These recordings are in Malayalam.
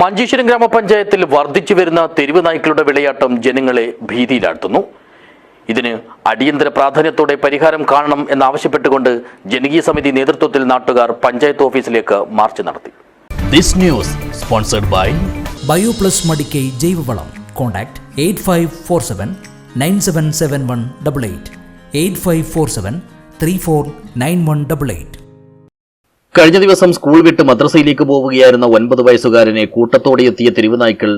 മഞ്ചേശ്വരം ഗ്രാമപഞ്ചായത്തിൽ വർദ്ധിച്ചു വരുന്ന തെരുവ് നായ്ക്കളുടെ വിളയാട്ടം ജനങ്ങളെ ഭീതിയിലാഴ്ത്തുന്നു. ഇതിന് അടിയന്തര പ്രാധാന്യത്തോടെ പരിഹാരം കാണണം എന്നാവശ്യപ്പെട്ടുകൊണ്ട് ജനകീയ സമിതി നേതൃത്വത്തിൽ നാട്ടുകാർ പഞ്ചായത്ത് ഓഫീസിലേക്ക് മാർച്ച് നടത്തി. This news sponsored by Bioplus Madikkai ജൈവവളം. കോൺടാക്ട് 8547977188 8547349188. കഴിഞ്ഞ ദിവസം സ്കൂൾ വിട്ട് മദ്രസയിലേക്ക് പോവുകയായിരുന്ന 9 വയസ്സുകാരനെ കൂട്ടത്തോടെ എത്തിയ തെരുവുനായ്ക്കൾ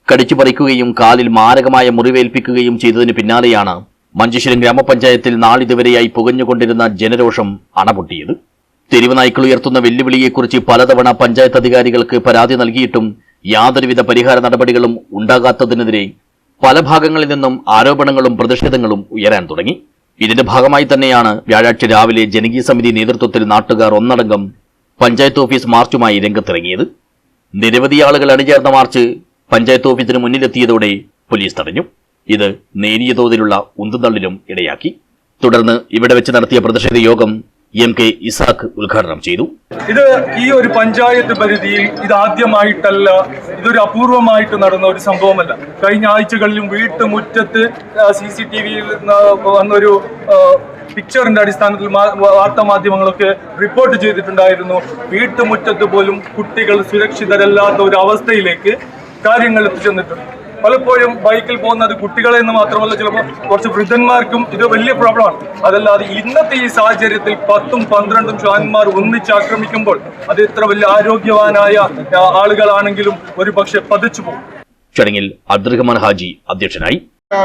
കടിച്ചു പറിക്കുകയും കാലിൽ മാരകമായ മുറിവേൽപ്പിക്കുകയും ചെയ്തതിന് പിന്നാലെയാണ് മഞ്ചേശ്വരം ഗ്രാമപഞ്ചായത്തിൽ നാളിതുവരെയായി പുകഞ്ഞുകൊണ്ടിരുന്ന ജനരോഷം അണപൊട്ടിയത്. തെരുവുനായ്ക്കൾ ഉയർത്തുന്ന വെല്ലുവിളിയെക്കുറിച്ച് പലതവണ പഞ്ചായത്ത് അധികാരികൾക്ക് പരാതി നൽകിയിട്ടും യാതൊരുവിധ പരിഹാര നടപടികളും ഉണ്ടാകാത്തതിനെതിരെ പല ഭാഗങ്ങളിൽ നിന്നും ആരോപണങ്ങളും പ്രതിഷേധങ്ങളും ഉയരാൻ തുടങ്ങി. ഇതിന്റെ ഭാഗമായി തന്നെയാണ് വ്യാഴാഴ്ച രാവിലെ ജനകീയ സമിതി നേതൃത്വത്തിൽ നാട്ടുകാർ ഒന്നടങ്കം പഞ്ചായത്ത് ഓഫീസ് മാർച്ചുമായി രംഗത്തിറങ്ങിയത്. നിരവധി ആളുകൾ അണിചേർന്ന മാർച്ച് പഞ്ചായത്ത് ഓഫീസിന് മുന്നിലെത്തിയതോടെ പോലീസ് തടഞ്ഞു. ഇത് നേരിയ തോതിലുള്ള ഉന്തുതള്ളിലും ഇടയാക്കി. തുടർന്ന് ഇവിടെ വെച്ച് നടത്തിയ പ്രതിഷേധ യോഗം MK ഇസാഖ് ഉദ്ഘാടനം ചെയ്തു. ഇത് ഈ ഒരു പഞ്ചായത്ത് പരിധിയിൽ ഇതാദ്യമായിട്ടല്ല, ഇതൊരു അപൂർവമായിട്ട് നടന്ന ഒരു സംഭവമല്ല. കഴിഞ്ഞ ആഴ്ചകളിലും വീട്ടുമുറ്റത്ത് CCTVയിൽ വന്നൊരു പിക്ചറിന്റെ അടിസ്ഥാനത്തിൽ വാർത്താ മാധ്യമങ്ങളൊക്കെ റിപ്പോർട്ട് ചെയ്തിട്ടുണ്ടായിരുന്നു. വീട്ടുമുറ്റത്ത് പോലും കുട്ടികൾ സുരക്ഷിതരല്ലാത്ത ഒരു അവസ്ഥയിലേക്ക് കാര്യങ്ങൾ എത്തിച്ചെന്നിട്ടുണ്ട്. പലപ്പോഴും ബൈക്കിൽ പോകുന്നത് കുട്ടികളെ എന്ന് മാത്രമല്ല, ചിലപ്പോൾ കുറച്ച് വൃദ്ധന്മാർക്കും ഇത് വലിയ പ്രോബ്ലമാണ്. അതല്ലാതെ ഇന്നത്തെ ഈ സാഹചര്യത്തിൽ 10ഉം 12ഉം ശ്വാന്മാർ ഒന്നിച്ച് ആക്രമിക്കുമ്പോൾ അത് എത്ര വലിയ ആരോഗ്യവാനായ ആളുകളാണെങ്കിലും ഒരു പക്ഷെ പതിച്ചു പോകും. ചടങ്ങിൽ അബ്ദുറഹ്മാൻ ഹാജി അധ്യക്ഷനായി.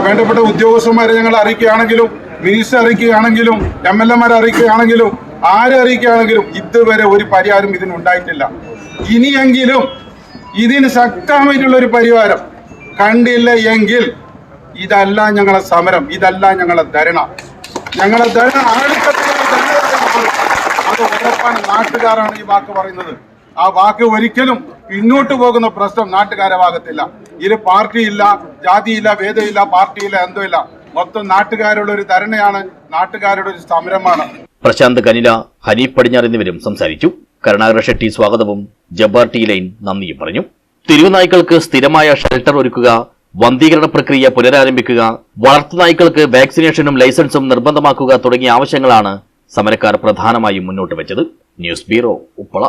വേണ്ടപ്പെട്ട ഉദ്യോഗസ്ഥന്മാരെ ഞങ്ങൾ അറിയിക്കുകയാണെങ്കിലും, മിനിസ്റ്റർ അറിയിക്കുകയാണെങ്കിലും, MLA അറിയിക്കുകയാണെങ്കിലും, ആരെ അറിയിക്കുകയാണെങ്കിലും ഇതുവരെ ഒരു പരിഹാരം ഇതിനുണ്ടായിട്ടില്ല. ഇനിയെങ്കിലും ഇതിന് ശക്തമായിട്ടുള്ള ഒരു പരിഹാരം കണ്ടില്ല എങ്കിൽ ഇതല്ല ഞങ്ങളെ സമരം, ഇതല്ല ഞങ്ങളെ ധരണ. ഞങ്ങളെ ധരണ അത് ഉറപ്പാണ്. നാട്ടുകാരാണ് ഈ വാക്ക് പറയുന്നത്. ആ വാക്ക് ഒരിക്കലും പിന്നോട്ട് പോകുന്ന പ്രശ്നം നാട്ടുകാരെ ഭാഗത്തില്ല. ഇതിൽ പാർട്ടിയില്ല, ജാതിയില്ല, ഭേദമില്ല, പാർട്ടിയില്ല, എന്തോ ഇല്ല. മൊത്തം നാട്ടുകാരുടെ ഒരു ധരണയാണ്, നാട്ടുകാരുടെ ഒരു സമരമാണ്. പ്രശാന്ത് കനില, ഹനീഫ് പടിഞ്ഞാർ എന്നിവരും സംസാരിച്ചു. കരുണാകര ഷെട്ടി സ്വാഗതവും ജബ്ബാർ ടി ലൈൻ നന്ദിയും പറഞ്ഞു. തെരുവുനായ്ക്കൾക്ക് സ്ഥിരമായ ഷെൽട്ടർ ഒരുക്കുക, വന്ധീകരണ പ്രക്രിയ പുനരാരംഭിക്കുക, വളർത്തുനായ്ക്കൾക്ക് വാക്സിനേഷനും ലൈസൻസും നിർബന്ധമാക്കുക തുടങ്ങിയ ആവശ്യങ്ങളാണ് സമരക്കാർ പ്രധാനമായും മുന്നോട്ട് വെച്ചത്. News bureau, Uppala.